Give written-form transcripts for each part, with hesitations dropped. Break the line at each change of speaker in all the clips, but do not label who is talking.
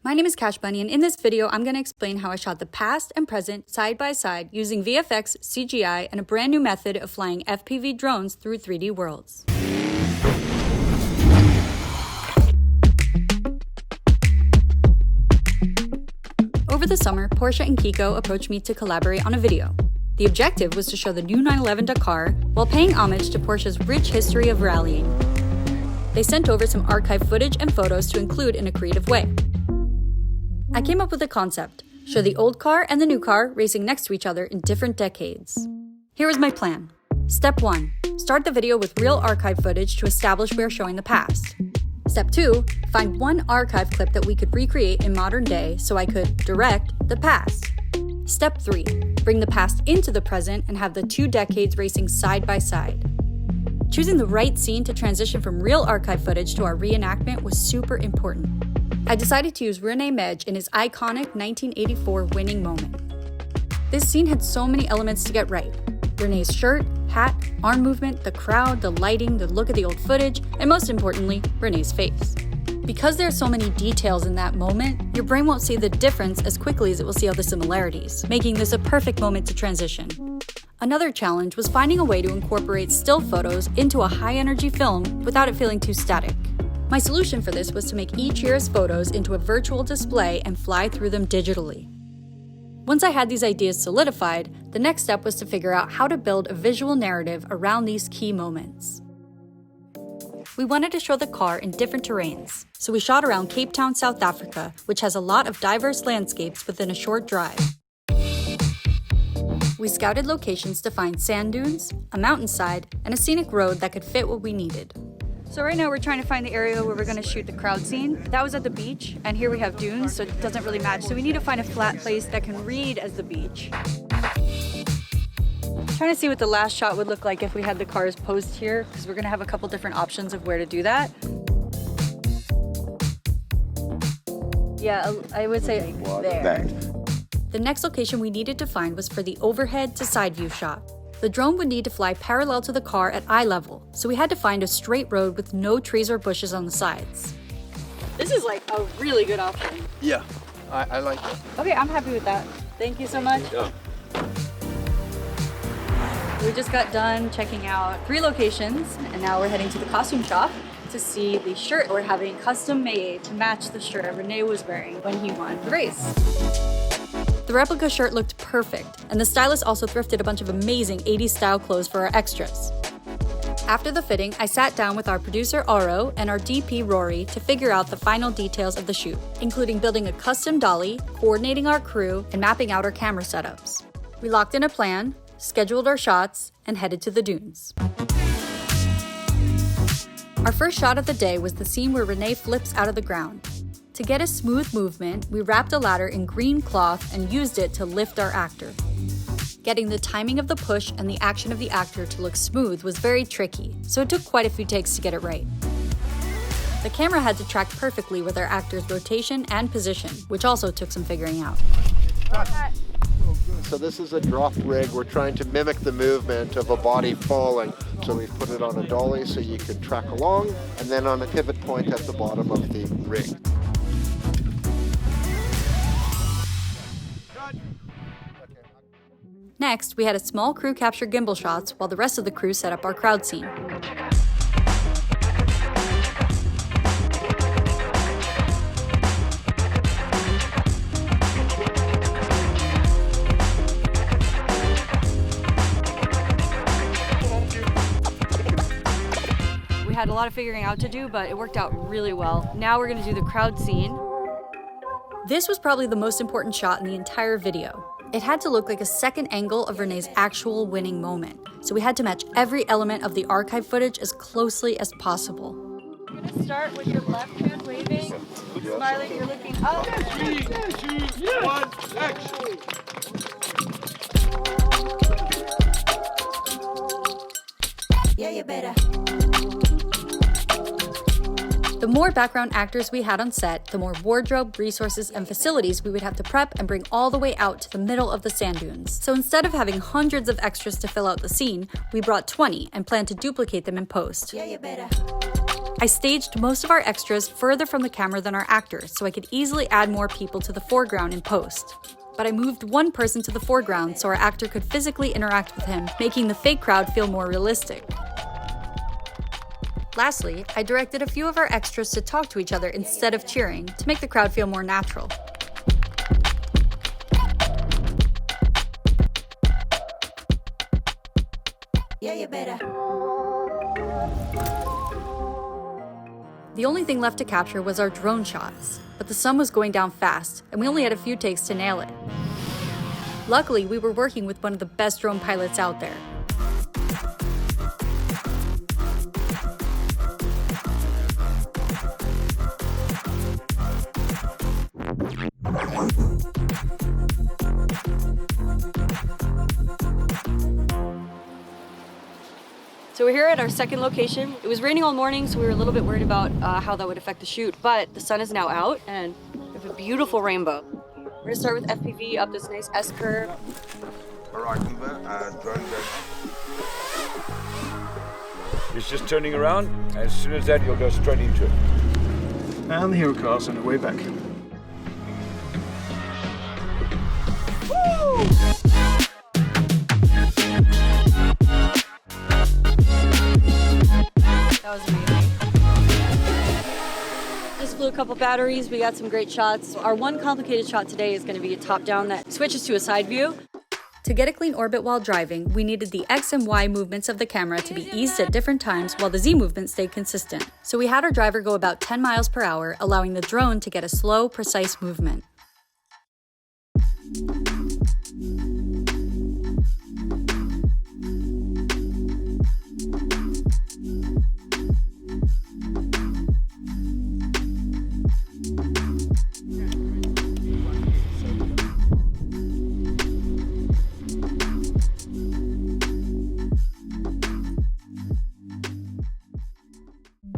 My name is Cash Bunny, and in this video, I'm going to explain how I shot the past and present side by side using VFX, CGI, and a brand new method of flying FPV drones through 3D worlds. Over the summer, Porsche and Keko approached me to collaborate on a video. The objective was to show the new 911 Dakar while paying homage to Porsche's rich history of rallying. They sent over some archive footage and photos to include in a creative way. I came up with a concept: show the old car and the new car racing next to each other in different decades. Here was my plan. Step 1. Start the video with real archive footage to establish we are showing the past. Step 2. Find one archive clip that we could recreate in modern day so I could direct the past. Step 3. Bring the past into the present and have the two decades racing side by side. Choosing the right scene to transition from real archive footage to our reenactment was super important. I decided to use Rene in his iconic 1984 winning moment. This scene had so many elements to get right. Rene's shirt, hat, arm movement, the crowd, the lighting, the look of the old footage, and most importantly, Rene's face. Because there are so many details in that moment, your brain won't see the difference as quickly as it will see all the similarities, making this a perfect moment to transition. Another challenge was finding a way to incorporate still photos into a high-energy film without it feeling too static. My solution for this was to make each year's photos into a virtual display and fly through them digitally. Once I had these ideas solidified, the next step was to figure out how to build a visual narrative around these key moments. We wanted to show the car in different terrains, so we shot around Cape Town, South Africa, which has a lot of diverse landscapes within a short drive. We scouted locations to find sand dunes, a mountainside, and a scenic road that could fit what we needed. So right now we're trying to find the area where we're going to shoot the crowd scene. That was at the beach, and here we have dunes, so it doesn't really match. So we need to find a flat place that can read as the beach. Trying to see what the last shot would look like if we had the cars posed here, because we're going to have a couple different options of where to do that. Yeah, I would say there. The next location we needed to find was for the overhead to side view shot. The drone would need to fly parallel to the car at eye level, so we had to find a straight road with no trees or bushes on the sides. This is like a really good option.
Yeah, I like it.
Okay, I'm happy with that. Thank you so much.
Yeah.
We just got done checking out 3 locations, and now we're heading to the costume shop to see the shirt we're having custom made to match the shirt Rene was wearing when he won the race. The replica shirt looked perfect, and the stylist also thrifted a bunch of amazing 80s style clothes for our extras. After the fitting, I sat down with our producer Auro and our DP Rory to figure out the final details of the shoot, including building a custom dolly, coordinating our crew, and mapping out our camera setups. We locked in a plan, scheduled our shots, and headed to the dunes. Our first shot of the day was the scene where Rene flips out of the ground. To get a smooth movement, we wrapped a ladder in green cloth and used it to lift our actor. Getting the timing of the push and the action of the actor to look smooth was very tricky, so it took quite a few takes to get it right. The camera had to track perfectly with our actor's rotation and position, which also took some figuring out.
So this is a drop rig. We're trying to mimic the movement of a body falling. So we've put it on a dolly so you can track along, and then on a pivot point at the bottom of the rig.
Next, we had a small crew capture gimbal shots while the rest of the crew set up our crowd scene. We had a lot of figuring out to do, but it worked out really well. Now we're going to do the crowd scene. This was probably the most important shot in the entire video. It had to look like a second angle of Rene's actual winning moment, so we had to match every element of the archive footage as closely as possible. You're going to start with your left hand waving, smiling, you're looking up.
3, 2, 1, action!
Yeah, you better.
The more background actors we had on set, the more wardrobe, resources, and facilities we would have to prep and bring all the way out to the middle of the sand dunes. So instead of having hundreds of extras to fill out the scene, we brought 20 and plan to duplicate them in post.
Yeah, you better.
I staged most of our extras further from the camera than our actors, so I could easily add more people to the foreground in post. But I moved one person to the foreground so our actor could physically interact with him, making the fake crowd feel more realistic. Lastly, I directed a few of our extras to talk to each other instead of cheering, to make the crowd feel more natural.
Yeah, you better.
The only thing left to capture was our drone shots, but the sun was going down fast, and we only had a few takes to nail it. Luckily, we were working with one of the best drone pilots out there.
So we're here at our second location. It was raining all morning, so we were a little bit worried about how that would affect the shoot, but the sun is now out and we have a beautiful rainbow. We're gonna start with FPV up this nice S-curve.
It's just turning around. As soon as that, you'll go straight into it.
And the hero car's on the way back.
That was amazing. Just flew a couple batteries. We got some great shots. Our one complicated shot today is going to be a top-down that switches to a side view.
To get a clean orbit while driving, we needed the X and Y movements of the camera to be eased at different times while the Z movement stayed consistent. So we had our driver go about 10 miles per hour, allowing the drone to get a slow, precise movement.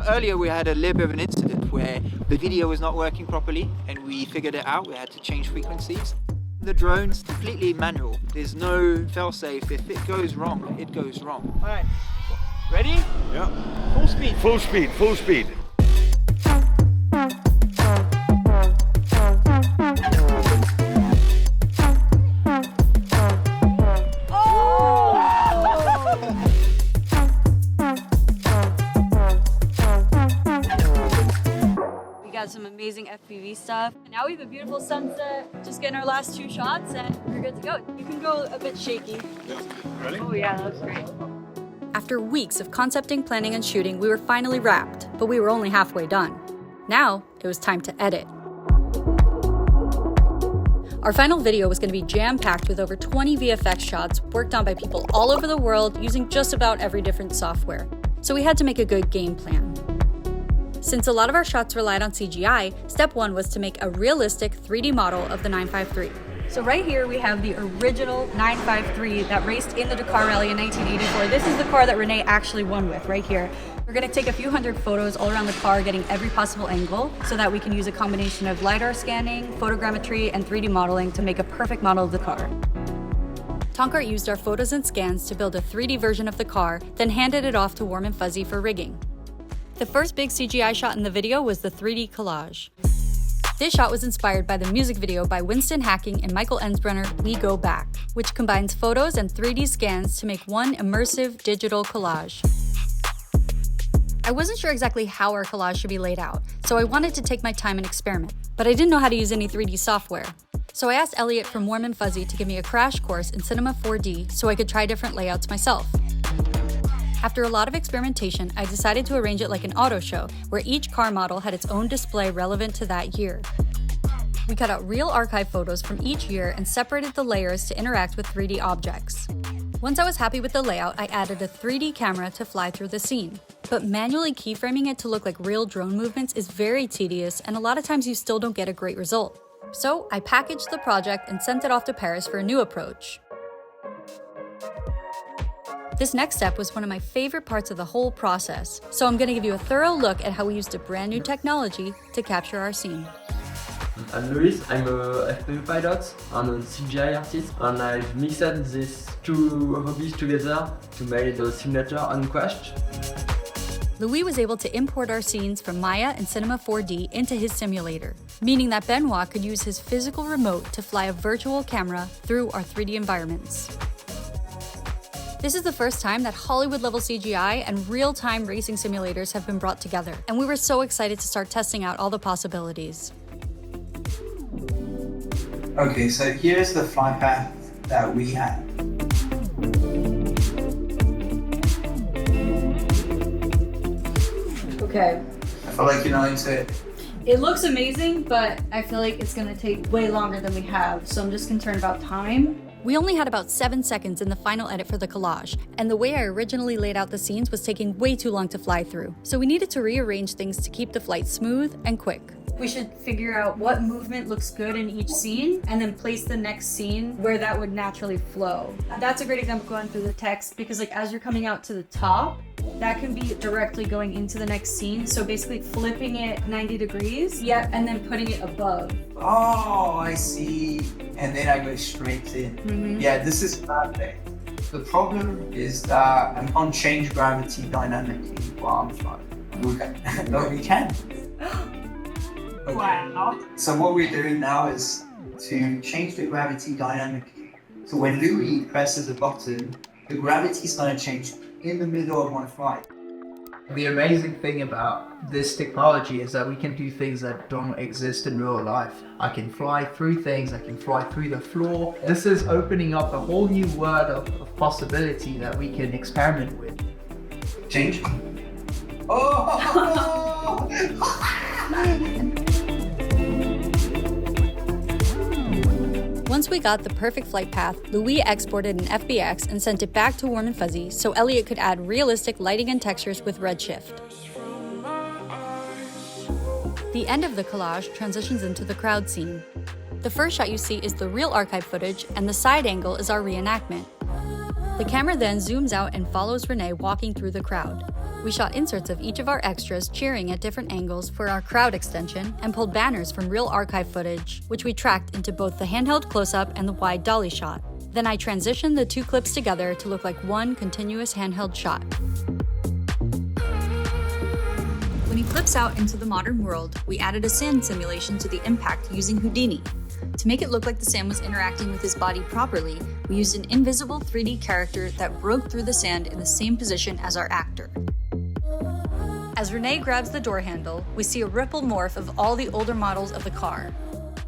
Earlier we had a little bit of an incident where the video was not working properly and we figured it out. We had to change frequencies. The drone's completely manual. There's no fail-safe. If it goes wrong, it goes wrong. All right, ready?
Yeah.
Full speed.
Full speed, full speed.
Some amazing FPV stuff. And now we have a beautiful sunset. Just getting our last two shots and we're good to go. You can go a bit shaky.
Yeah. Ready?
Oh yeah, that was great.
After weeks of concepting, planning, and shooting, we were finally wrapped, but we were only halfway done. Now, it was time to edit. Our final video was going to be jam-packed with over 20 VFX shots worked on by people all over the world using just about every different software. So we had to make a good game plan. Since a lot of our shots relied on CGI, step one was to make a realistic 3D model of the 953. So right here we have the original 953 that raced in the Dakar Rally in 1984. This is the car that Rene actually won with, right here. We're gonna take a few hundred photos all around the car, getting every possible angle so that we can use a combination of LiDAR scanning, photogrammetry, and 3D modeling to make a perfect model of the car. Tonkart used our photos and scans to build a 3D version of the car, then handed it off to Warm and Fuzzy for rigging. The first big CGI shot in the video was the 3D collage. This shot was inspired by the music video by Winston Hacking and Michael Ensbrenner, We Go Back, which combines photos and 3D scans to make one immersive digital collage. I wasn't sure exactly how our collage should be laid out, so I wanted to take my time and experiment, but I didn't know how to use any 3D software. So I asked Elliot from Warm and Fuzzy to give me a crash course in Cinema 4D so I could try different layouts myself. After a lot of experimentation, I decided to arrange it like an auto show, where each car model had its own display relevant to that year. We cut out real archive photos from each year and separated the layers to interact with 3D objects. Once I was happy with the layout, I added a 3D camera to fly through the scene. But manually keyframing it to look like real drone movements is very tedious, and a lot of times you still don't get a great result. So I packaged the project and sent it off to Paris for a new approach. This next step was one of my favorite parts of the whole process, so I'm going to give you a thorough look at how we used a brand new technology to capture our scene.
I'm Luis, I'm a FPV pilot and a CGI artist, and I've mixed these two hobbies together to make the simulator Uncrashed.
Louis was able to import our scenes from Maya and Cinema 4D into his simulator, meaning that Benoit could use his physical remote to fly a virtual camera through our 3D environments. This is the first time that Hollywood-level CGI and real-time racing simulators have been brought together, and we were so excited to start testing out all the possibilities.
Okay, so here's the flight path that we had.
Okay.
I feel like you're not into it.
It looks amazing, but I feel like it's gonna take way longer than we have, so I'm just concerned about time. We only had about 7 seconds in the final edit for the collage, and the way I originally laid out the scenes was taking way too long to fly through, so we needed to rearrange things to keep the flight smooth and quick. We should figure out what movement looks good in each scene, and then place the next scene where that would naturally flow. That's a great example going through the text, because like as you're coming out to the top, that can be directly going into the next scene. So basically flipping it 90 degrees, yep, and then putting it above.
Oh, I see. And then I go straight in.
Mm-hmm.
Yeah, this is perfect. The problem is that I can't change gravity dynamically while I'm flying. Okay. No, we can. Okay.
Wow.
So what we're doing now is to change the gravity dynamically. So when Louis presses a button, the gravity is going to change in the middle of one flight.
The amazing thing about this technology is that we can do things that don't exist in real life. I can fly through things, I can fly through the floor. This is opening up a whole new world of possibility that we can experiment with.
Change. Oh!
Once we got the perfect flight path, Louis exported an FBX and sent it back to Warm and Fuzzy so Elliot could add realistic lighting and textures with Redshift. The end of the collage transitions into the crowd scene. The first shot you see is the real archive footage, and the side angle is our reenactment. The camera then zooms out and follows Rene walking through the crowd. We shot inserts of each of our extras cheering at different angles for our crowd extension and pulled banners from real archive footage, which we tracked into both the handheld close-up and the wide dolly shot. Then I transitioned the two clips together to look like one continuous handheld shot. When he flips out into the modern world, we added a sand simulation to the impact using Houdini. To make it look like the sand was interacting with his body properly, we used an invisible 3D character that broke through the sand in the same position as our actor. As Rene grabs the door handle, we see a ripple morph of all the older models of the car.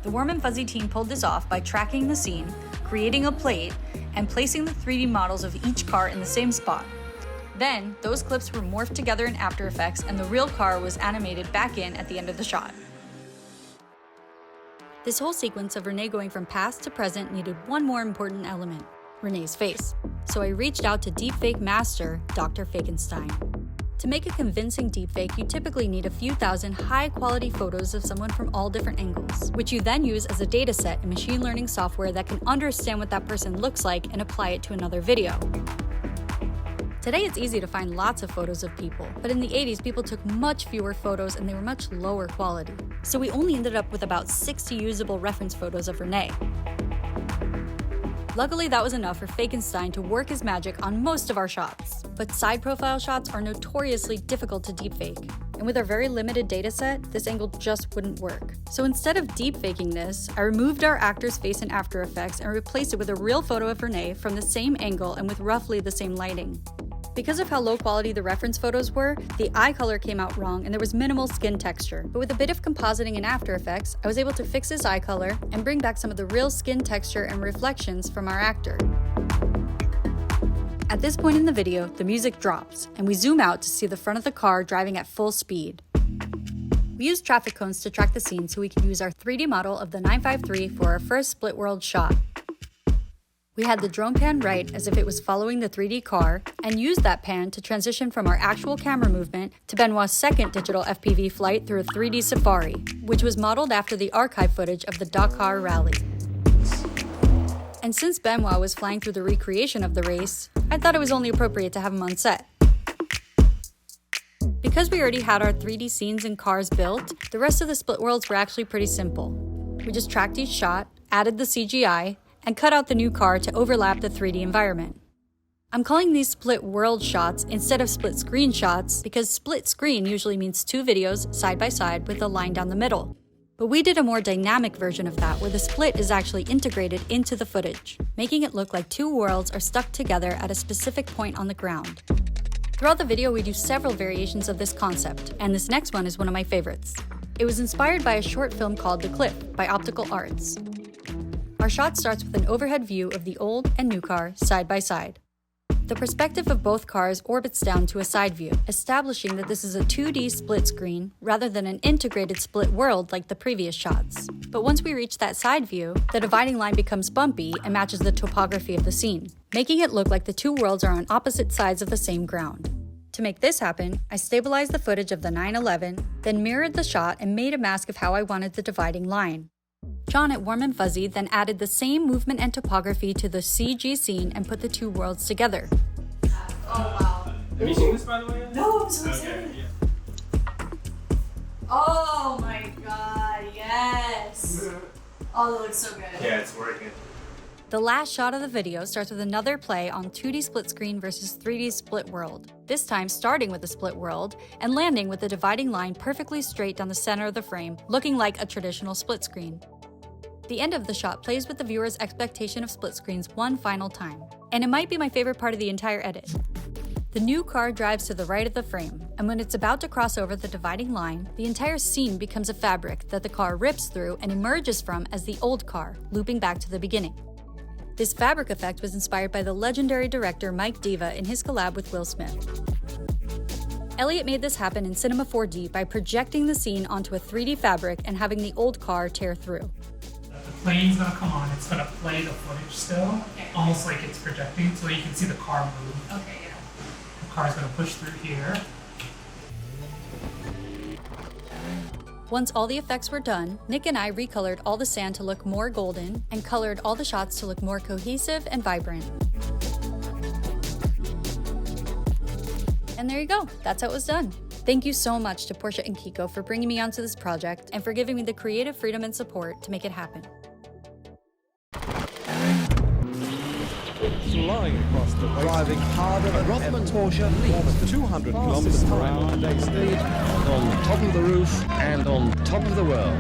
The Warm and Fuzzy team pulled this off by tracking the scene, creating a plate, and placing the 3D models of each car in the same spot. Then, those clips were morphed together in After Effects and the real car was animated back in at the end of the shot. This whole sequence of Rene going from past to present needed one more important element, Rene's face. So I reached out to deepfake master, Dr. Fakenstein. To make a convincing deepfake, you typically need a few thousand high-quality photos of someone from all different angles, which you then use as a dataset in machine learning software that can understand what that person looks like and apply it to another video. Today it's easy to find lots of photos of people, but in the 80s people took much fewer photos and they were much lower quality. So we only ended up with about 60 usable reference photos of Rene. Luckily, that was enough for Fakenstein to work his magic on most of our shots. But side profile shots are notoriously difficult to deepfake. And with our very limited dataset, this angle just wouldn't work. So instead of deepfaking this, I removed our actor's face in After Effects and replaced it with a real photo of Rene from the same angle and with roughly the same lighting. Because of how low quality the reference photos were, the eye color came out wrong and there was minimal skin texture. But with a bit of compositing in After Effects, I was able to fix his eye color and bring back some of the real skin texture and reflections from our actor. At this point in the video, the music drops, and we zoom out to see the front of the car driving at full speed. We used traffic cones to track the scene so we could use our 3D model of the 953 for our first split world shot. We had the drone pan right as if it was following the 3D car, and used that pan to transition from our actual camera movement to Benoit's second digital FPV flight through a 3D safari, which was modeled after the archive footage of the Dakar rally. And since Benoit was flying through the recreation of the race, I thought it was only appropriate to have him on set. Because we already had our 3D scenes and cars built, the rest of the split worlds were actually pretty simple. We just tracked each shot, added the CGI, and cut out the new car to overlap the 3D environment. I'm calling these split world shots instead of split screen shots because split screen usually means 2 videos side by side with a line down the middle. But we did a more dynamic version of that where the split is actually integrated into the footage, making it look like 2 worlds are stuck together at a specific point on the ground. Throughout the video, we do several variations of this concept, and this next one is one of my favorites. It was inspired by a short film called The Cliff by Optical Arts. Our shot starts with an overhead view of the old and new car side by side. The perspective of both cars orbits down to a side view, establishing that this is a 2D split screen rather than an integrated split world like the previous shots. But once we reach that side view, the dividing line becomes bumpy and matches the topography of the scene, making it look like the 2 worlds are on opposite sides of the same ground. To make this happen, I stabilized the footage of the 911, then mirrored the shot and made a mask of how I wanted the dividing line. John at Warm and Fuzzy then added the same movement and topography to the CG scene and put the 2 worlds together.
Oh wow.
Have you seen this, by the way?
No, I'm so excited. Oh my god, yes. Oh, that looks so good.
Yeah, it's working.
The last shot of the video starts with another play on 2D split screen versus 3D split world, this time starting with the split world and landing with the dividing line perfectly straight down the center of the frame, looking like a traditional split screen. The end of the shot plays with the viewer's expectation of split screens one final time, and it might be my favorite part of the entire edit. The new car drives to the right of the frame, and when it's about to cross over the dividing line, the entire scene becomes a fabric that the car rips through and emerges from as the old car, looping back to the beginning. This fabric effect was inspired by the legendary director Mike Diva in his collab with Will Smith. Elliot made this happen in Cinema 4D by projecting the scene onto a 3D fabric and having the old car tear through.
The plane's gonna come on, it's gonna play the footage still, almost like it's projecting, so you can see the car move.
Okay, yeah.
The car's gonna push through here.
Once all the effects were done, Nick and I recolored all the sand to look more golden and colored all the shots to look more cohesive and vibrant. And there you go, that's how it was done. Thank you so much to Porsche and Keko for bringing me onto this project and for giving me the creative freedom and support to make it happen.
Flying across the waste, driving harder than Rothman's Porsche leads 200 kilometers per hour today's speed on top of the roof and on top of the world.